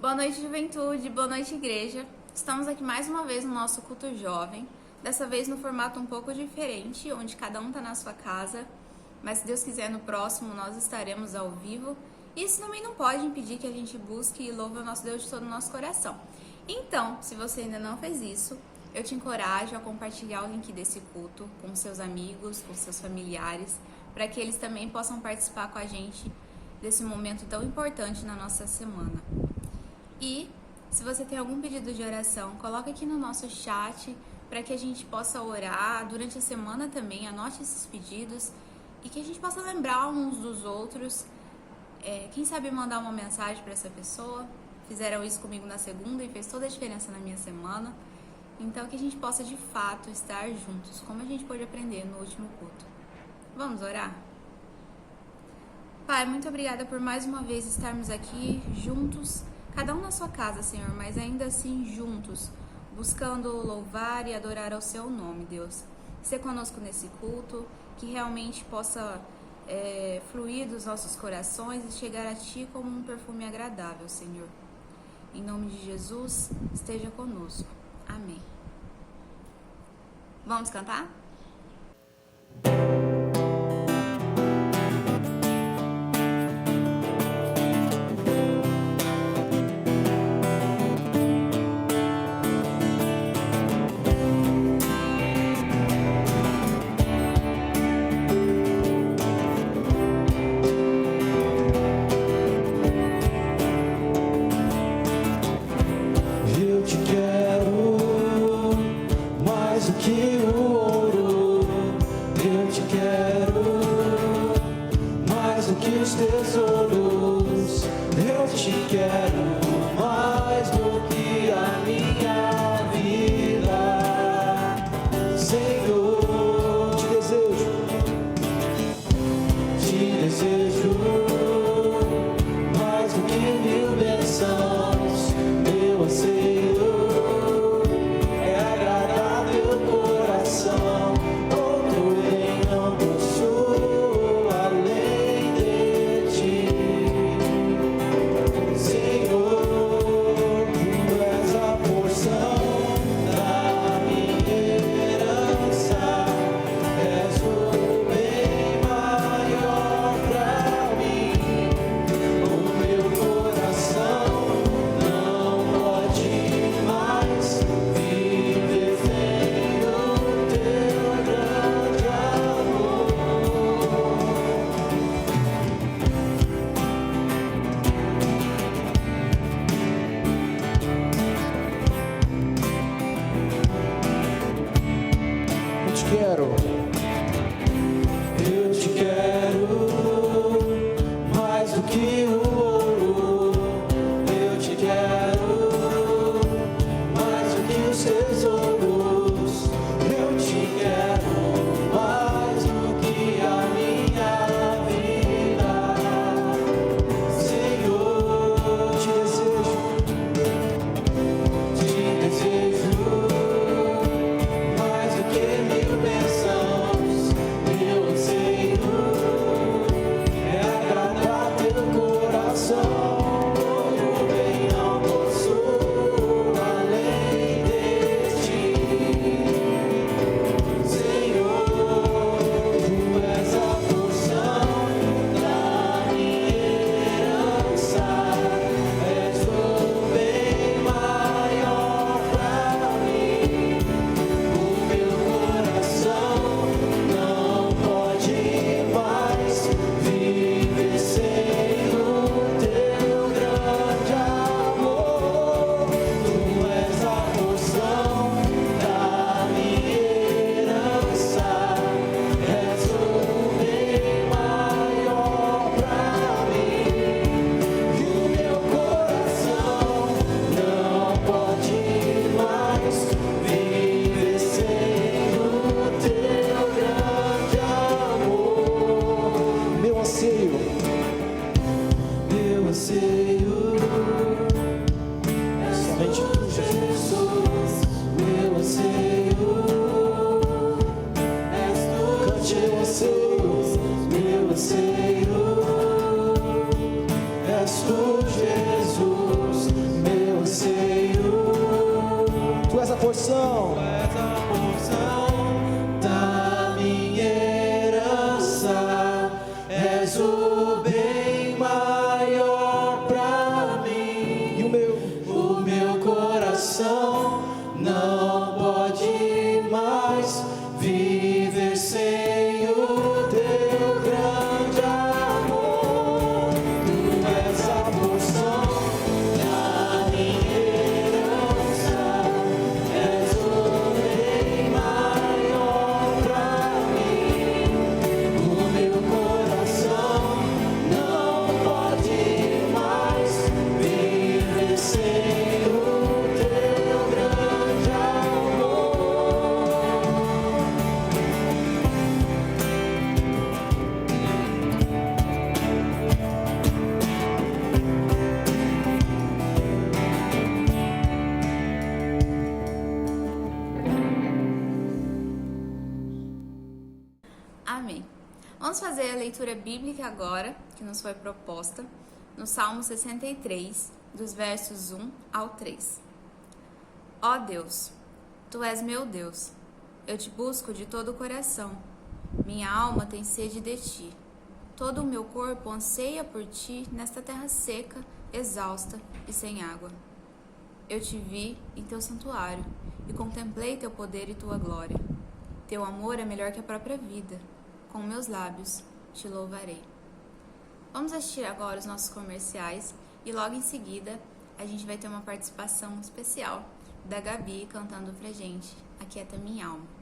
Boa noite, juventude, boa noite, igreja. Estamos aqui mais uma vez no nosso culto jovem, dessa vez no formato um pouco diferente, onde cada um está na sua casa, mas se Deus quiser no próximo nós estaremos ao vivo. E isso também não pode impedir que a gente busque e louve o nosso Deus de todo o nosso coração. Então, se você ainda não fez isso, eu te encorajo a compartilhar o link desse culto com seus amigos, com seus familiares, para que eles também possam participar com a gente desse momento tão importante na nossa semana. E se você tem algum pedido de oração, coloca aqui no nosso chat para que a gente possa orar durante a semana também, anote esses pedidos e que a gente possa lembrar uns dos outros. Quem sabe mandar uma mensagem para essa pessoa. Fizeram isso comigo na segunda e fez toda a diferença na minha semana. Então que a gente possa de fato estar juntos, como a gente pôde aprender no último culto. Vamos orar? Pai, muito obrigada por mais uma vez estarmos aqui juntos, cada um na sua casa, Senhor, mas ainda assim juntos, buscando louvar e adorar ao seu nome, Deus. Ser conosco nesse culto, que realmente possa fluir dos nossos corações e chegar a Ti como um perfume agradável, Senhor. Em nome de Jesus, esteja conosco. Amém. Vamos cantar? Senhor. Vamos fazer a leitura bíblica agora, que nos foi proposta, no Salmo 63, dos versos 1 ao 3. Ó Deus, Tu és meu Deus, eu te busco de todo o coração, minha alma tem sede de Ti. Todo o meu corpo anseia por Ti nesta terra seca, exausta e sem água. Eu te vi em Teu santuário e contemplei Teu poder e Tua glória. Teu amor é melhor que a própria vida. Com meus lábios te louvarei. Vamos assistir agora os nossos comerciais e logo em seguida a gente vai ter uma participação especial da Gabi cantando pra gente Aquieta Minha Alma.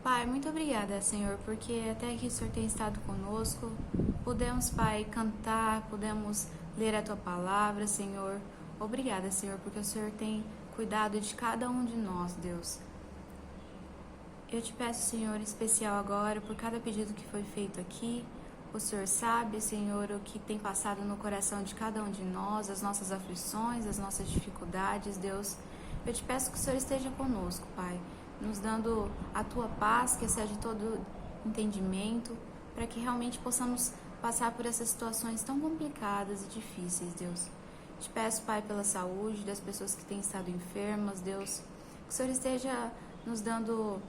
Pai, muito obrigada, Senhor, porque até aqui o Senhor tem estado conosco. Podemos, Pai, cantar, podemos ler a Tua palavra, Senhor. Obrigada, Senhor, porque o Senhor tem cuidado de cada um de nós, Deus. Eu te peço, Senhor, em especial agora, por cada pedido que foi feito aqui. O Senhor sabe, Senhor, o que tem passado no coração de cada um de nós, as nossas aflições, as nossas dificuldades, Deus. Eu te peço que o Senhor esteja conosco, Pai, nos dando a Tua paz, que excede todo entendimento, para que realmente possamos passar por essas situações tão complicadas e difíceis, Deus. Te peço, Pai, pela saúde das pessoas que têm estado enfermas, Deus, que o Senhor esteja nos dando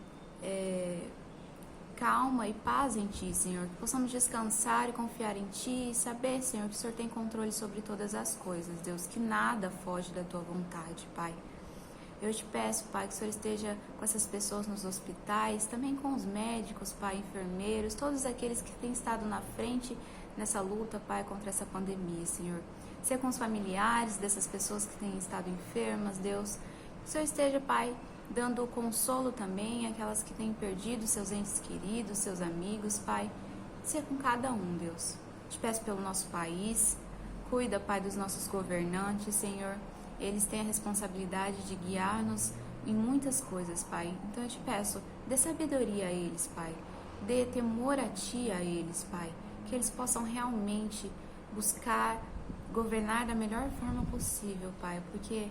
calma e paz em Ti, Senhor, que possamos descansar e confiar em Ti e saber, Senhor, que o Senhor tem controle sobre todas as coisas, Deus, que nada foge da Tua vontade, Pai. Eu te peço, Pai, que o Senhor esteja com essas pessoas nos hospitais, também com os médicos, Pai, enfermeiros, todos aqueles que têm estado na frente nessa luta, Pai, contra essa pandemia, Senhor. Seja com os familiares dessas pessoas que têm estado enfermas, Deus. Que o Senhor esteja, Pai, dando consolo também àquelas que têm perdido seus entes queridos, seus amigos, Pai. Seja com cada um, Deus. Te peço pelo nosso país. Cuida, Pai, dos nossos governantes, Senhor. Eles têm a responsabilidade de guiar-nos em muitas coisas, Pai. Então eu te peço, dê sabedoria a eles, Pai. Dê temor a Ti a eles, Pai. Que eles possam realmente buscar governar da melhor forma possível, Pai. Porque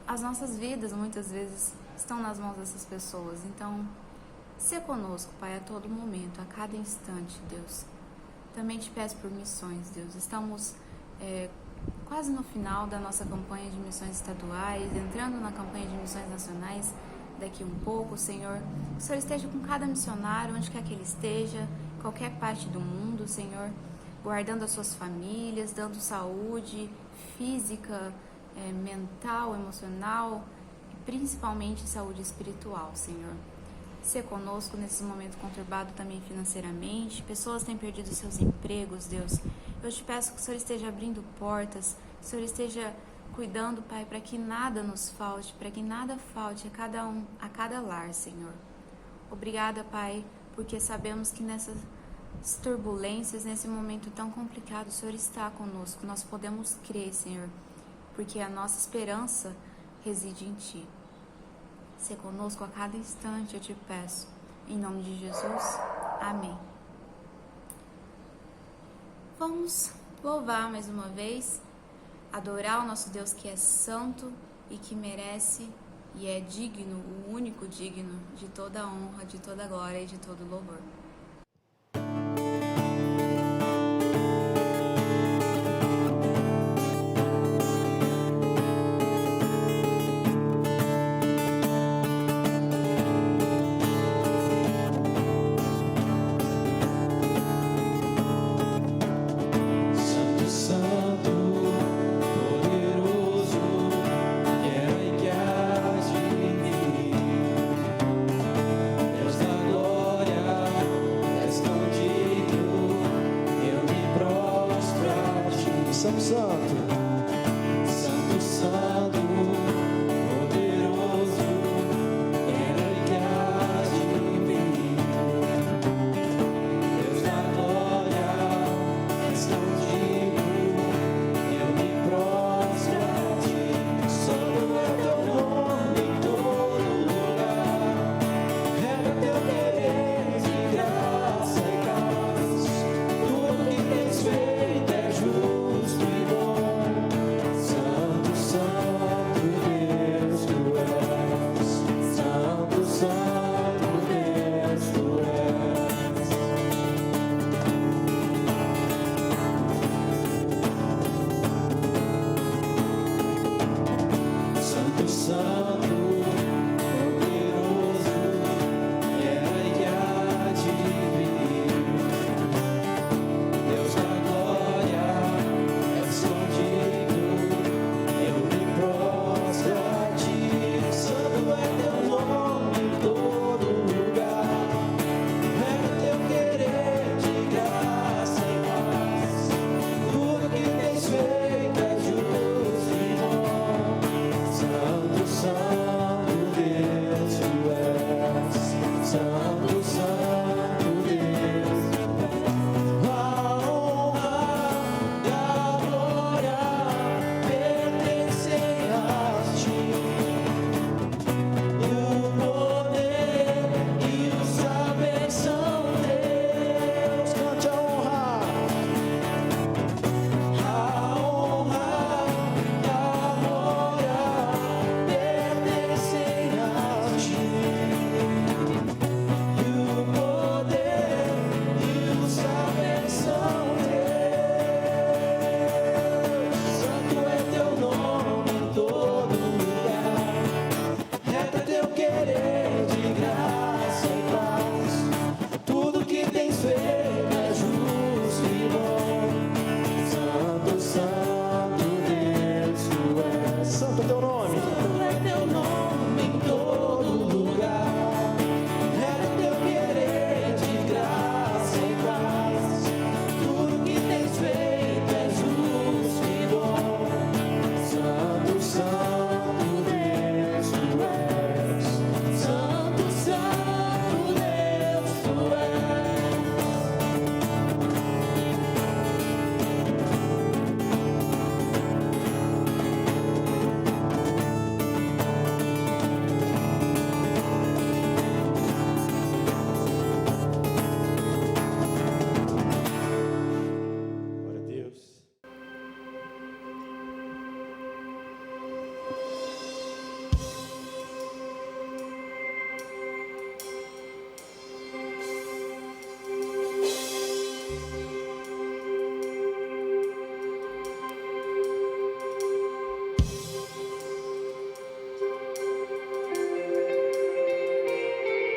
as nossas vidas, muitas vezes, estão nas mãos dessas pessoas. Então, seja conosco, Pai, a todo momento, a cada instante, Deus. Também te peço por missões, Deus. Estamos quase no final da nossa campanha de missões estaduais, entrando na campanha de missões nacionais daqui um pouco, Senhor. Que o Senhor esteja com cada missionário, onde quer que ele esteja, qualquer parte do mundo, Senhor, guardando as suas famílias, dando saúde física, mental, emocional e principalmente saúde espiritual, Senhor. Ser conosco nesse momento conturbado também financeiramente. Pessoas têm perdido seus empregos, Deus. Eu te peço que o Senhor esteja abrindo portas, que o Senhor esteja cuidando, Pai, para que nada nos falte, para que nada falte a cada lar, Senhor. Obrigada, Pai, porque sabemos que nessas turbulências, nesse momento tão complicado, o Senhor está conosco. Nós podemos crer, Senhor, porque a nossa esperança reside em Ti. Ser conosco a cada instante, eu te peço. Em nome de Jesus. Amém. Vamos louvar mais uma vez, adorar o nosso Deus que é santo e que merece e é digno, o único digno de toda a honra, de toda a glória e de todo o louvor. Deus da glória.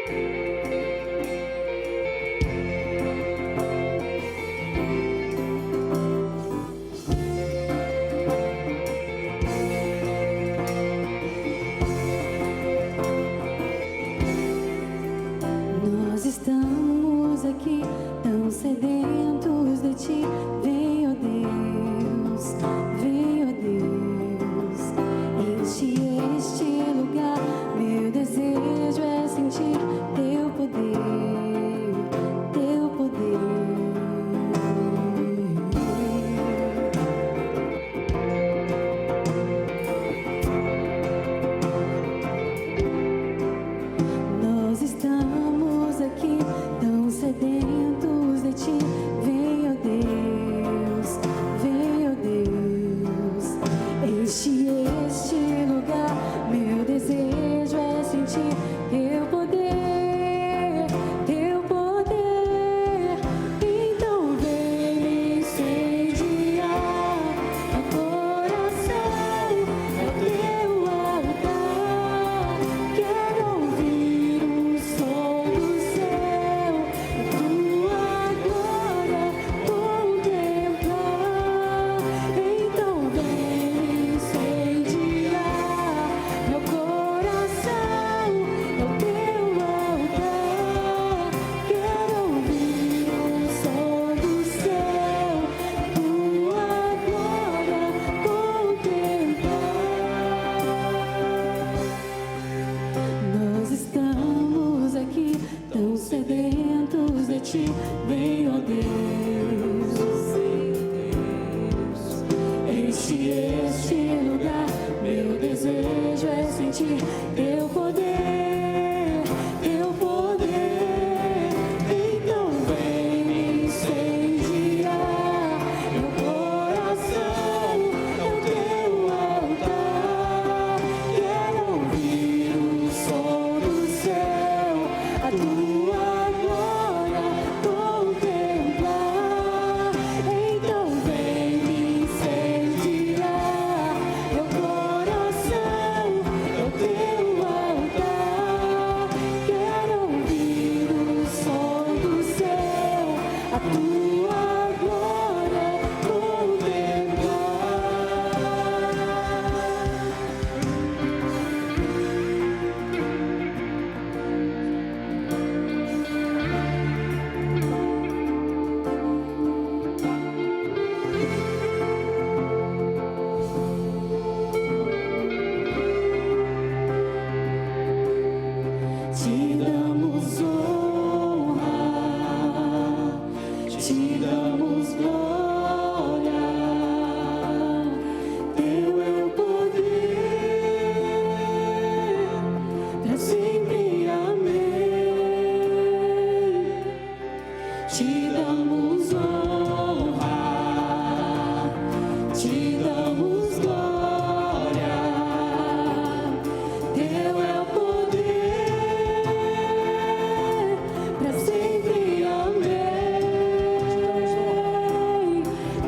Nós estamos aqui tão sedentos de ti. Vem, ó Deus, vem, ó Deus, enche este lugar. Meu desejo é sentir teu poder, teu poder. Nós estamos aqui tão sedentos de ti. Vem, ó Deus, vem, ó Deus, enche este lugar. Meu desejo é sentir teu poder, teu poder. Então vem me incendiar o coração, é o teu altar. Quero ouvir o som do céu, a tua glória contemplar. Então vem me incendiar meu coração, é o teu altar. Quero ouvir o som do céu, tua glória contemplar. Nós estamos aqui tão sedentos de ti. Vem, ó Deus, enche este lugar. Meu desejo é sentir teu poder, teu poder. Então vem me incendiar meu coração, é o teu altar. Quero ouvir o som do céu, a tua glória contemplar. Então vem me incendiar meu coração, é o teu altar. Quero ouvir o som do céu, a tua glória te damos honra, te damos glória. Teu é o poder, pra sempre, amém. Te damos honra, te damos glória. Teu é o poder, pra sempre, amém.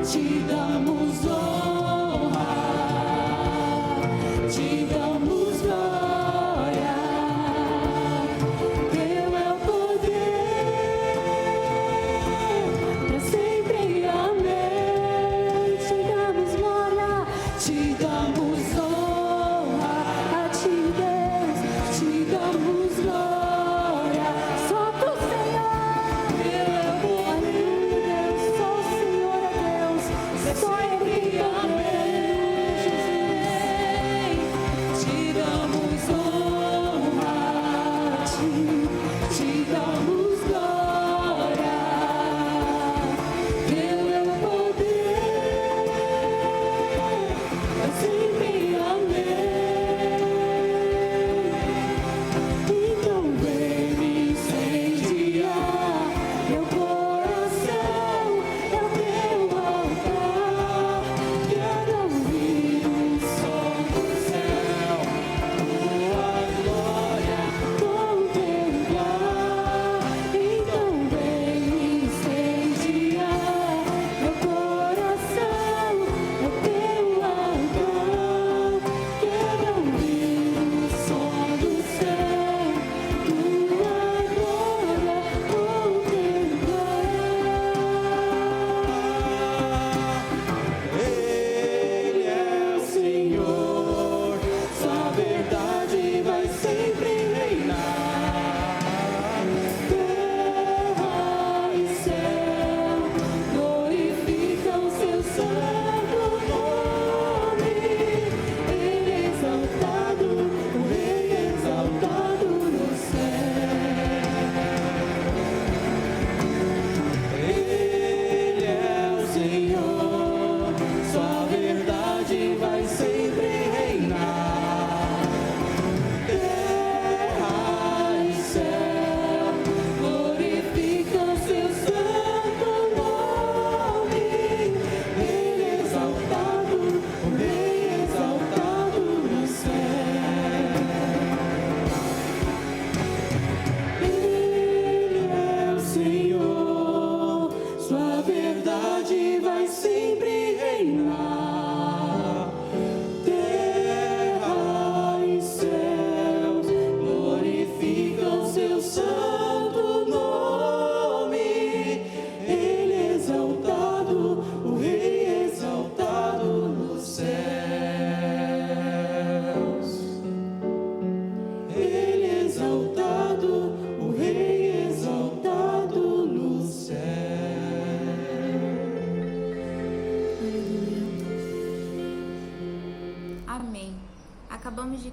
Te damos honra, te damos glória. Teu é o poder, pra sempre, amém. Te damos glória, te damos honra a ti, Deus, te damos glória. Só tu, Senhor, teu é o poder, só o Senhor é Deus, só Ele é Deus, Jesus. Te damos honra, te damos glória. Teu é o poder, pra sempre, amém.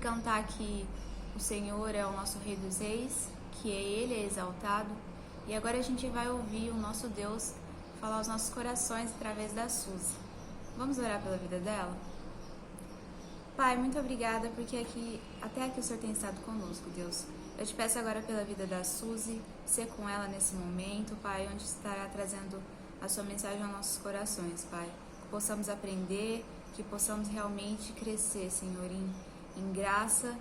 cantar que o Senhor é o nosso Rei dos Reis, que Ele é exaltado. E agora a gente vai ouvir o nosso Deus falar aos nossos corações através da Suzy. Vamos orar pela vida dela? Pai, muito obrigada porque até aqui o Senhor tem estado conosco, Deus. Eu te peço agora pela vida da Suzy, ser com ela nesse momento, Pai, onde estará trazendo a sua mensagem aos nossos corações, Pai. Que possamos aprender, que possamos realmente crescer, Senhor, em graça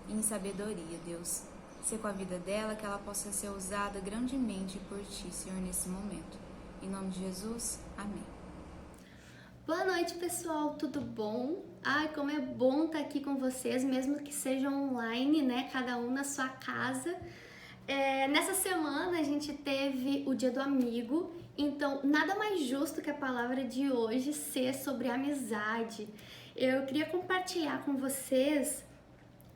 e em sabedoria, Deus. Ser com a vida dela, que ela possa ser usada grandemente por Ti, Senhor, nesse momento. Em nome de Jesus, amém. Boa noite, pessoal, tudo bom? Ai, como é bom estar aqui com vocês, mesmo que seja online, né? Cada um na sua casa. Nessa semana a gente teve o Dia do Amigo, então nada mais justo que a palavra de hoje ser sobre amizade. Eu queria compartilhar com vocês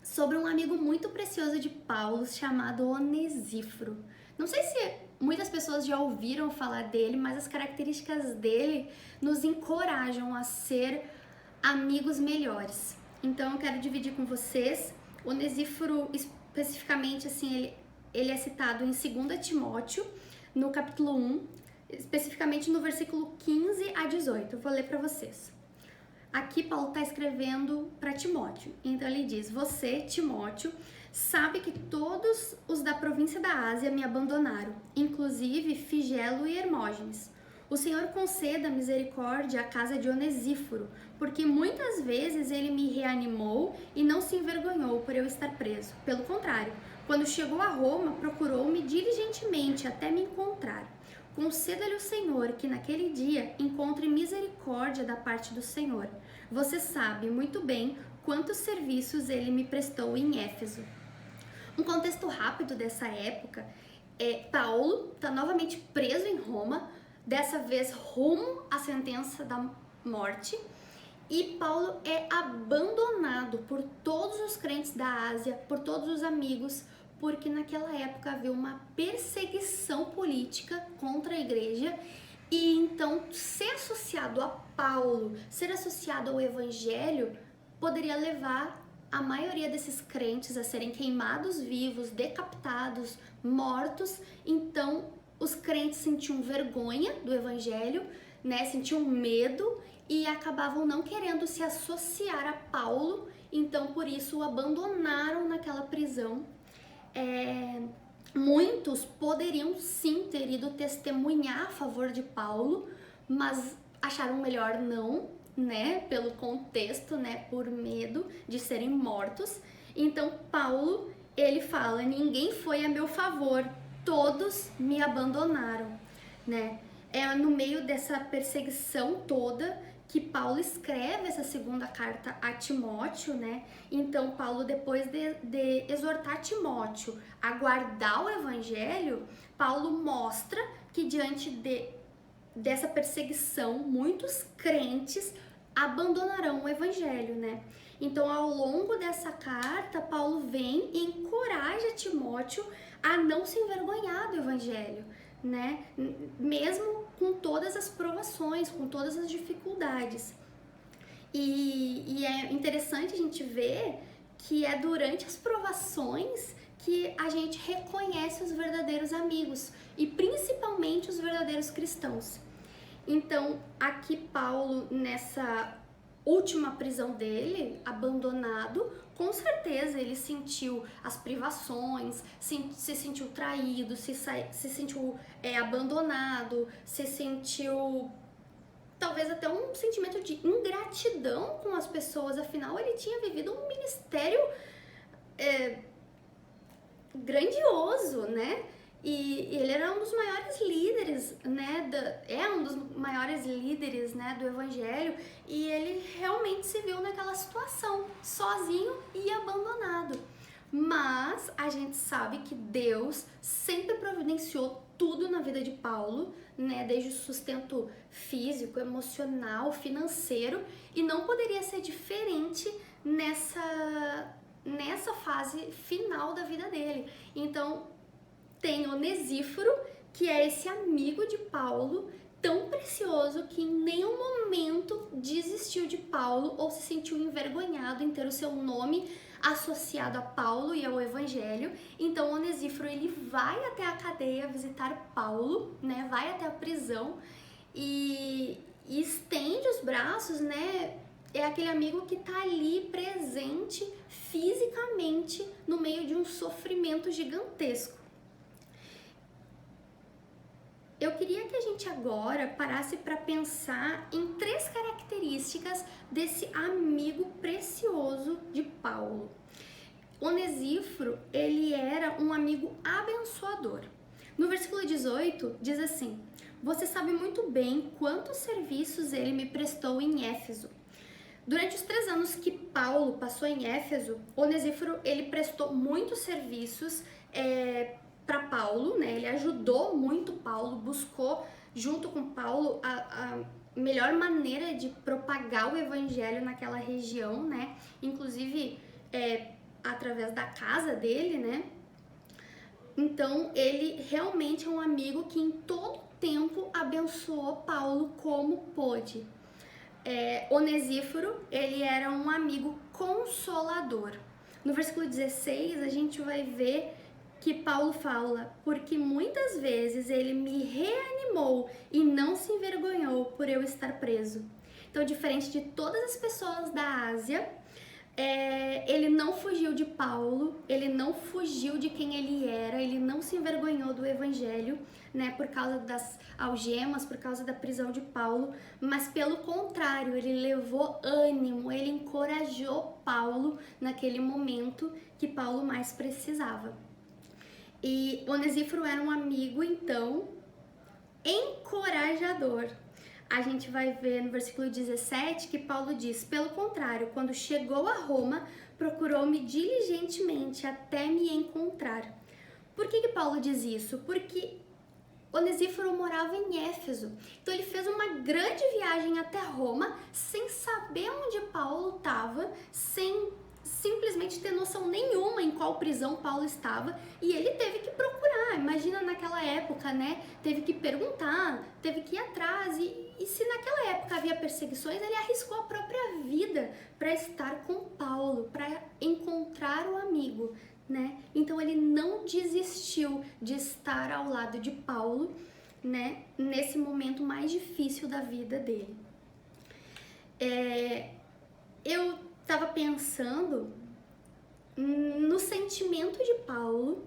sobre um amigo muito precioso de Paulo chamado Onesíforo. Não sei se muitas pessoas já ouviram falar dele, mas as características dele nos encorajam a ser amigos melhores. Então eu quero dividir com vocês. Onesíforo, especificamente, assim, ele é citado em 2 Timóteo, no capítulo 1, especificamente no versículo 15 a 18. Eu vou ler para vocês. Aqui Paulo está escrevendo para Timóteo. Então ele diz: Você, Timóteo, sabe que todos os da província da Ásia me abandonaram, inclusive Figelo e Hermógenes. O Senhor conceda misericórdia à casa de Onesíforo, porque muitas vezes ele me reanimou e não se envergonhou por eu estar preso. Pelo contrário, quando chegou a Roma, procurou-me diligentemente até me encontrar. Conceda-lhe o Senhor que naquele dia encontre misericórdia da parte do Senhor. Você sabe muito bem quantos serviços ele me prestou em Éfeso. Um contexto rápido dessa época Paulo está novamente preso em Roma, dessa vez rumo à sentença da morte, e Paulo é abandonado por todos os crentes da Ásia, por todos os amigos, porque naquela época havia uma perseguição política contra a igreja, e então ser associado a Paulo, ser associado ao evangelho, poderia levar a maioria desses crentes a serem queimados vivos, decapitados, mortos. Então os crentes sentiam vergonha do evangelho, né? Sentiam medo e acabavam não querendo se associar a Paulo, então por isso o abandonaram naquela prisão. Muitos poderiam sim ter ido testemunhar a favor de Paulo, mas acharam melhor não, né? Pelo contexto, né? Por medo de serem mortos. Então Paulo, ele fala: ninguém foi a meu favor, todos me abandonaram, né? É no meio dessa perseguição toda que Paulo escreve essa segunda carta a Timóteo, né? Então Paulo, depois de exortar Timóteo a guardar o evangelho, Paulo mostra que diante dessa perseguição, muitos crentes abandonarão o evangelho, né? Então, ao longo dessa carta, Paulo vem e encoraja Timóteo a não se envergonhar do evangelho, né? Mesmo com todas as provações, com todas as dificuldades. E é interessante a gente ver que é durante as provações que a gente reconhece os verdadeiros amigos e principalmente os verdadeiros cristãos. Então, aqui Paulo, nessa última prisão dele, abandonado, com certeza ele sentiu as privações, se sentiu traído, se sentiu abandonado, se sentiu talvez até um sentimento de ingratidão com as pessoas, afinal ele tinha vivido um ministério grandioso, né? E ele era um dos maiores líderes, né? Um dos maiores líderes, né, do evangelho, e ele realmente se viu naquela situação, sozinho e abandonado. Mas a gente sabe que Deus sempre providenciou tudo na vida de Paulo, né? Desde o sustento físico, emocional, financeiro, e não poderia ser diferente nessa fase final da vida dele. Então, tem Onesíforo, que é esse amigo de Paulo, tão precioso que em nenhum momento desistiu de Paulo ou se sentiu envergonhado em ter o seu nome associado a Paulo e ao Evangelho. Então Onesíforo ele vai até a cadeia visitar Paulo, né? Vai até a prisão e estende os braços, né? É aquele amigo que está ali presente fisicamente no meio de um sofrimento gigantesco. Eu queria que a gente agora parasse para pensar em 3 características desse amigo precioso de Paulo. Onesíforo, ele era um amigo abençoador. No versículo 18 diz assim: "Você sabe muito bem quantos serviços ele me prestou em Éfeso." Durante os 3 anos que Paulo passou em Éfeso, Onesíforo ele prestou muitos serviços para Paulo, né? Ele ajudou muito Paulo, buscou junto com Paulo a melhor maneira de propagar o evangelho naquela região, né? Inclusive através da casa dele, né? Então ele realmente é um amigo que em todo tempo abençoou Paulo como pôde. Onesíforo, ele era um amigo consolador. No versículo 16 a gente vai ver que Paulo fala: "Porque muitas vezes ele me reanimou e não se envergonhou por eu estar preso." Então, diferente de todas as pessoas da Ásia, ele não fugiu de Paulo, ele não fugiu de quem ele era, ele não se envergonhou do evangelho, né, por causa das algemas, por causa da prisão de Paulo, mas pelo contrário, ele levou ânimo, ele encorajou Paulo naquele momento que Paulo mais precisava. E Onesíforo era um amigo, então, encorajador. A gente vai ver no versículo 17 que Paulo diz: "Pelo contrário, quando chegou a Roma, procurou-me diligentemente até me encontrar." Por que Paulo diz isso? Porque Onesíforo morava em Éfeso. Então ele fez uma grande viagem até Roma sem saber onde Paulo estava, sem simplesmente ter noção nenhuma em qual prisão Paulo estava, e ele teve que procurar. Imagina naquela época, né? Teve que perguntar, teve que ir atrás, e se naquela época havia perseguições, ele arriscou a própria vida para estar com Paulo, para encontrar o amigo, né? Então ele não desistiu de estar ao lado de Paulo, né? Nesse momento mais difícil da vida dele. Eu estava pensando no sentimento de Paulo,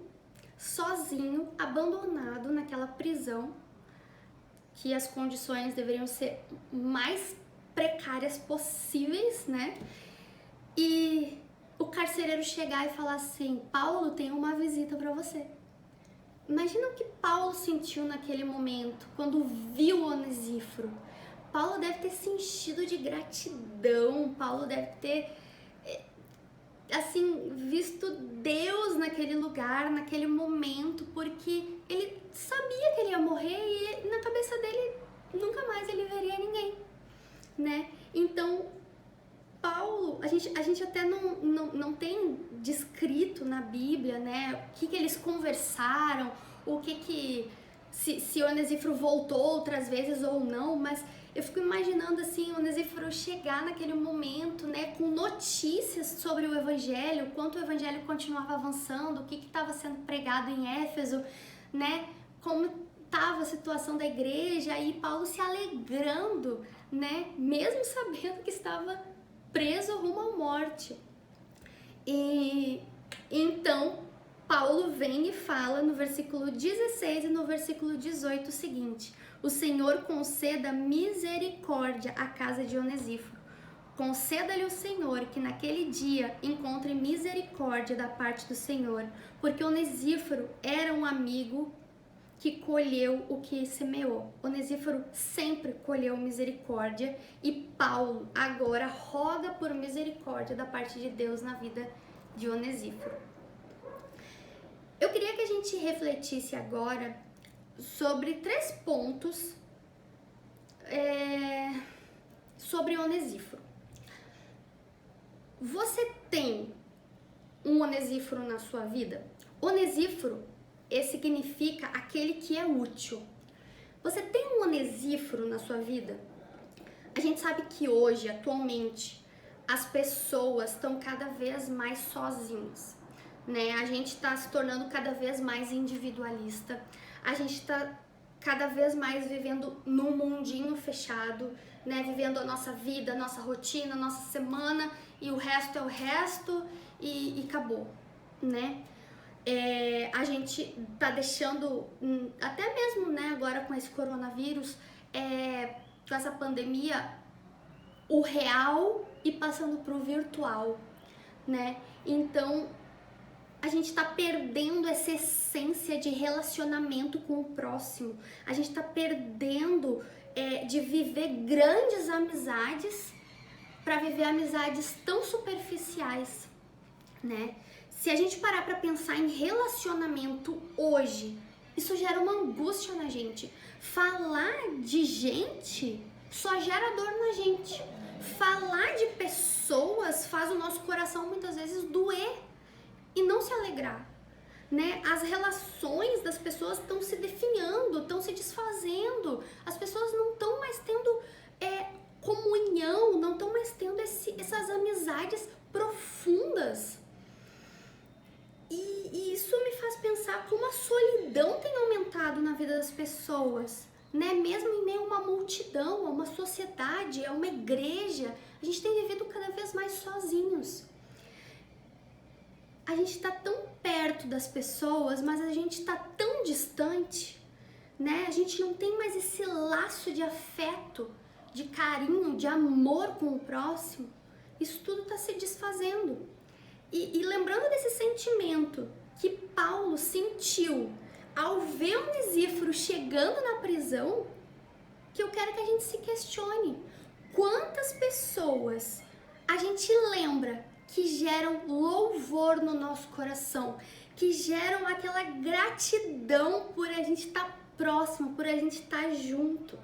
sozinho, abandonado naquela prisão, que as condições deveriam ser mais precárias possíveis, né? E o carcereiro chegar e falar assim: "Paulo, tem uma visita para você." Imagina o que Paulo sentiu naquele momento, quando viu Onesíforo. Paulo deve ter se enchido de gratidão, Paulo deve ter, assim, visto Deus naquele lugar, naquele momento, porque ele sabia que ele ia morrer e na cabeça dele nunca mais ele veria ninguém, né? Então, Paulo, a gente até não tem descrito na Bíblia, né, o que eles conversaram, se Onesíforo voltou outras vezes ou não, mas eu fico imaginando assim, Onesíforo chegar naquele momento, né, com notícias sobre o evangelho, quanto o evangelho continuava avançando, o que estava sendo pregado em Éfeso, né, como estava a situação da igreja, e Paulo se alegrando, né, mesmo sabendo que estava preso rumo à morte. E então Paulo vem e fala no versículo 16 e no versículo 18 o seguinte: "O Senhor conceda misericórdia à casa de Onesíforo. Conceda-lhe o Senhor que naquele dia encontre misericórdia da parte do Senhor, porque Onesíforo era um amigo que colheu o que semeou." Onesíforo sempre colheu misericórdia, e Paulo agora roga por misericórdia da parte de Deus na vida de Onesíforo. Eu queria que a gente refletisse agora sobre 3 pontos sobre Onesíforo. Você tem um Onesíforo na sua vida? Onesíforo significa aquele que é útil. Você tem um Onesíforo na sua vida? A gente sabe que hoje, atualmente, as pessoas estão cada vez mais sozinhas, né? A gente está se tornando cada vez mais individualista, a gente está cada vez mais vivendo num mundinho fechado, né? Vivendo a nossa vida, a nossa rotina, a nossa semana, e o resto é o resto e acabou, né? A gente tá deixando, até mesmo, né, agora com esse coronavírus, com essa pandemia, o real e passando pro virtual, né? Então, a gente tá perdendo essa essência de relacionamento com o próximo. A gente tá perdendo de viver grandes amizades para viver amizades tão superficiais, né? Se a gente parar pra pensar em relacionamento hoje, isso gera uma angústia na gente. Falar de gente só gera dor na gente. Falar de pessoas faz o nosso coração muitas vezes doer e não se alegrar, né? As relações das pessoas estão se definhando, estão se desfazendo. As pessoas não estão mais tendo comunhão, não estão mais tendo essas amizades profundas. E isso me faz pensar como a solidão tem aumentado na vida das pessoas, né? Mesmo em meio a uma multidão, a uma sociedade, a uma igreja, a gente tem vivido cada vez mais sozinhos. A gente está tão perto das pessoas, mas a gente está tão distante, né? A gente não tem mais esse laço de afeto, de carinho, de amor com o próximo. Isso tudo está se desfazendo. E lembrando desse sentimento que Paulo sentiu ao ver Onesíforo chegando na prisão, que eu quero que a gente se questione. Quantas pessoas a gente lembra que geram louvor no nosso coração, que geram aquela gratidão por a gente estar próximo, por a gente estar junto?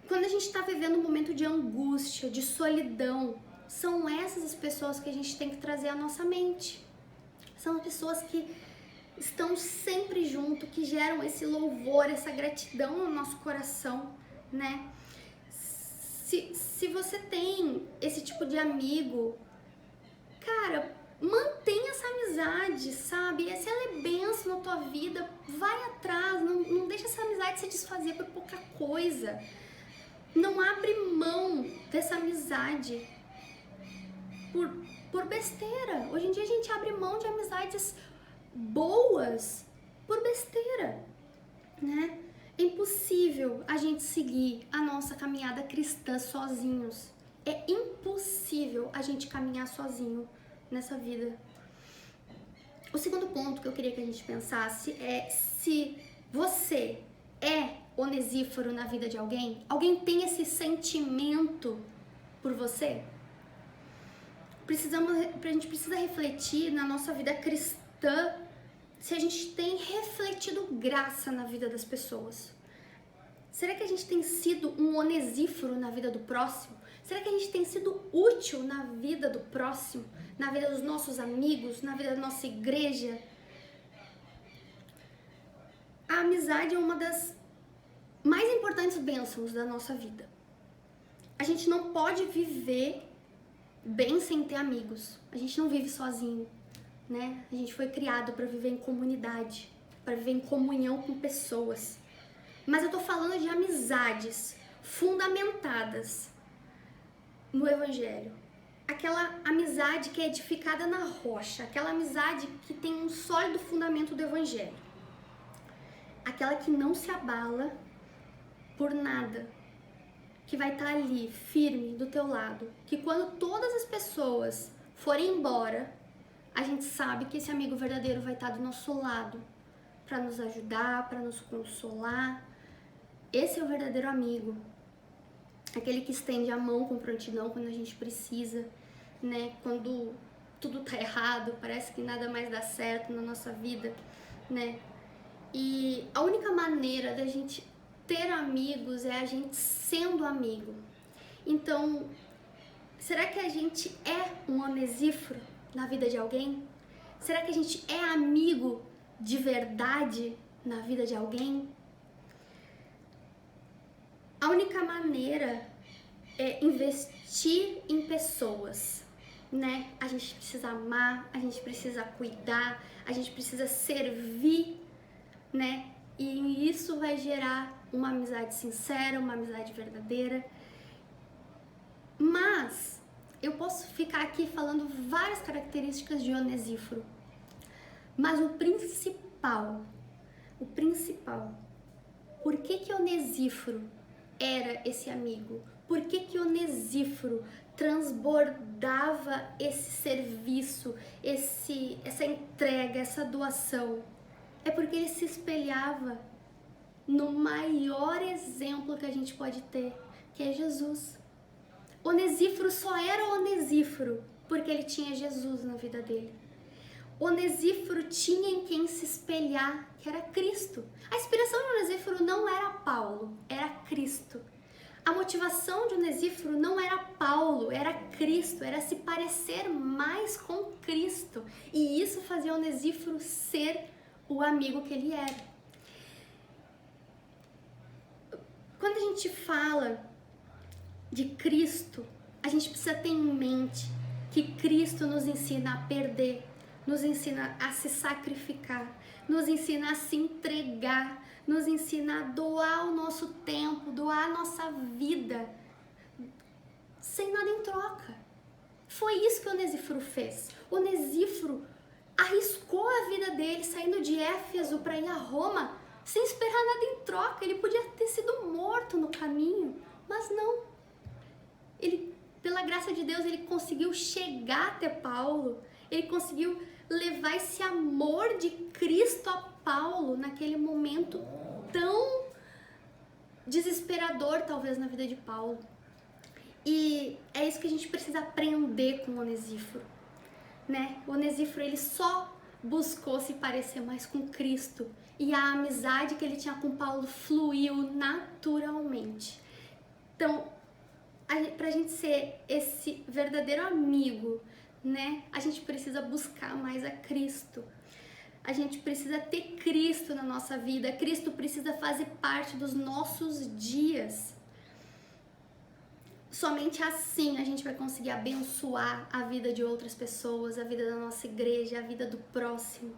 Quando a gente está vivendo um momento de angústia, de solidão, são essas as pessoas que a gente tem que trazer à nossa mente. São pessoas que estão sempre junto, que geram esse louvor, essa gratidão no nosso coração, né? Se você tem esse tipo de amigo, cara, mantenha essa amizade, sabe? Se ela é bênção na tua vida, vai atrás, não deixa essa amizade se desfazer por pouca coisa. Não abre mão dessa amizade por besteira. Hoje em dia a gente abre mão de amizades boas por besteira, né? É impossível a gente seguir a nossa caminhada cristã sozinhos. É impossível a gente caminhar sozinho nessa vida. O segundo ponto que eu queria que a gente pensasse é se você é Onesíforo na vida de alguém. Alguém tem esse sentimento por você? A gente precisa refletir na nossa vida cristã se a gente tem refletido graça na vida das pessoas. Será que a gente tem sido um Onesíforo na vida do próximo? Será que a gente tem sido útil na vida do próximo? Na vida dos nossos amigos? Na vida da nossa igreja? A amizade é uma das mais importantes bênçãos da nossa vida. A gente não pode viver bem sem ter amigos. A gente não vive sozinho, né? A gente foi criado para viver em comunidade, para viver em comunhão com pessoas. Mas eu tô falando de amizades fundamentadas no Evangelho. Aquela amizade que é edificada na rocha, aquela amizade que tem um sólido fundamento do Evangelho. Aquela que não se abala por nada, que vai estar ali, firme, do teu lado. Que quando todas as pessoas forem embora, a gente sabe que esse amigo verdadeiro vai estar do nosso lado, para nos ajudar, para nos consolar. Esse é o verdadeiro amigo. Aquele que estende a mão com prontidão quando a gente precisa, né? Quando tudo tá errado, parece que nada mais dá certo na nossa vida, né? E a única maneira da gente ter amigos é a gente sendo amigo. Então, será que a gente é um Onesíforo na vida de alguém? Será que a gente é amigo de verdade na vida de alguém? A única maneira investir em pessoas, né? A gente precisa amar, a gente precisa cuidar, a gente precisa servir, né? E isso vai gerar uma amizade sincera, uma amizade verdadeira. Mas eu posso ficar aqui falando várias características de Onesíforo. Mas o principal, por que Onesíforo era esse amigo? Por que Onesíforo transbordava esse serviço, essa entrega, essa doação? É porque ele se espelhava no maior exemplo que a gente pode ter, que é Jesus. Onesíforo só era Onesíforo porque ele tinha Jesus na vida dele. Onesíforo tinha em quem se espelhar, que era Cristo. A inspiração de Onesíforo não era Paulo, era Cristo. A motivação de Onesíforo não era Paulo, era Cristo, era se parecer mais com Cristo. E isso fazia Onesíforo ser o amigo que ele era. Quando a gente fala de Cristo, a gente precisa ter em mente que Cristo nos ensina a perder, nos ensina a se sacrificar, nos ensina a se entregar, nos ensina a doar o nosso tempo, doar a nossa vida, sem nada em troca. Foi isso que Onesíforo fez. Onesíforo arriscou a vida dele, saindo de Éfeso para ir a Roma, sem esperar nada em troca. Ele podia ter sido morto no caminho, mas não. Ele, pela graça de Deus, ele conseguiu chegar até Paulo, ele conseguiu levar esse amor de Cristo a Paulo naquele momento tão desesperador, talvez, na vida de Paulo. E é isso que a gente precisa aprender com Onesíforo, né? O Onesíforo, ele só buscou se parecer mais com Cristo, e a amizade que ele tinha com Paulo fluiu naturalmente. Então, pra gente ser esse verdadeiro amigo, né? A gente precisa buscar mais a Cristo. A gente precisa ter Cristo na nossa vida. Cristo precisa fazer parte dos nossos dias. Somente assim a gente vai conseguir abençoar a vida de outras pessoas, a vida da nossa igreja, a vida do próximo,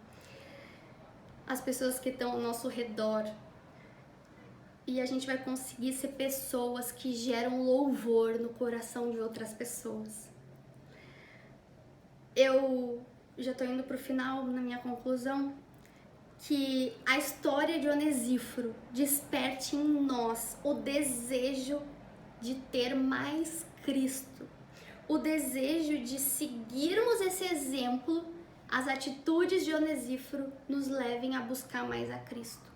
as pessoas que estão ao nosso redor. E a gente vai conseguir ser pessoas que geram louvor no coração de outras pessoas. Eu já estou indo para o final, na minha conclusão, que a história de Onesíforo desperte em nós o desejo de ter mais Cristo, o desejo de seguirmos esse exemplo, as atitudes de Onesíforo nos levem a buscar mais a Cristo.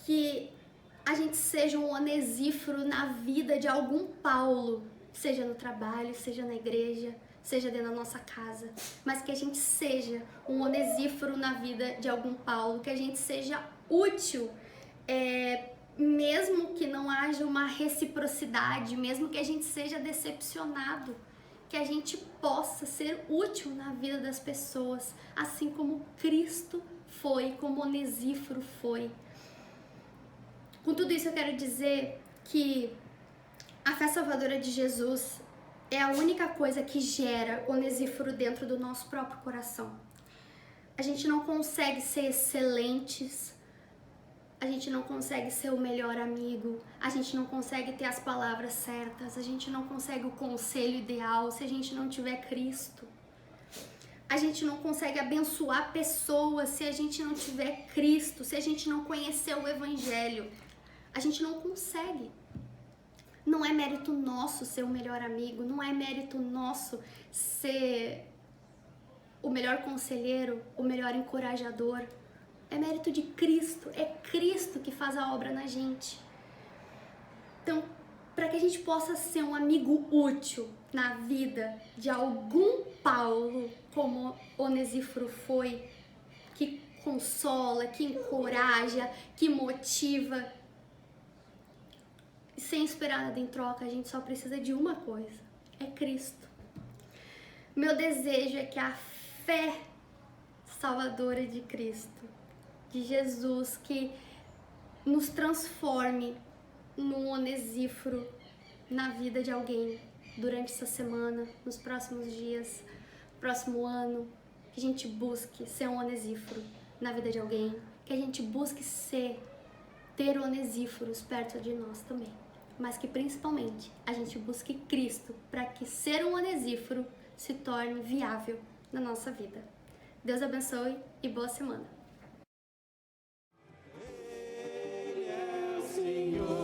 Que a gente seja um Onesíforo na vida de algum Paulo, seja no trabalho, seja na igreja, seja dentro da nossa casa, mas que a gente seja um Onesíforo na vida de algum Paulo, que a gente seja útil, mesmo que não haja uma reciprocidade, mesmo que a gente seja decepcionado, que a gente possa ser útil na vida das pessoas, assim como Cristo foi, como Onesíforo foi. Com tudo isso eu quero dizer que a fé salvadora de Jesus é a única coisa que gera Onesíforo dentro do nosso próprio coração. A gente não consegue ser excelentes, a gente não consegue ser o melhor amigo, a gente não consegue ter as palavras certas, a gente não consegue o conselho ideal se a gente não tiver Cristo. A gente não consegue abençoar pessoas se a gente não tiver Cristo, se a gente não conhecer o Evangelho. A gente não consegue. Não é mérito nosso ser o melhor amigo, não é mérito nosso ser o melhor conselheiro, o melhor encorajador. É mérito de Cristo, é Cristo que faz a obra na gente. Então, para que a gente possa ser um amigo útil na vida de algum Paulo, como Onesíforo foi, que consola, que encoraja, que motiva, sem esperar nada em troca, a gente só precisa de uma coisa, é Cristo. Meu desejo é que a fé salvadora de Cristo, de Jesus, que nos transforme num Onesíforo na vida de alguém durante essa semana, nos próximos dias, próximo ano, que a gente busque ser um Onesíforo na vida de alguém, que a gente busque ter onesíforos perto de nós também, mas que principalmente a gente busque Cristo para que ser um onesíforo se torne viável na nossa vida. Deus abençoe e boa semana! Ele é o Senhor.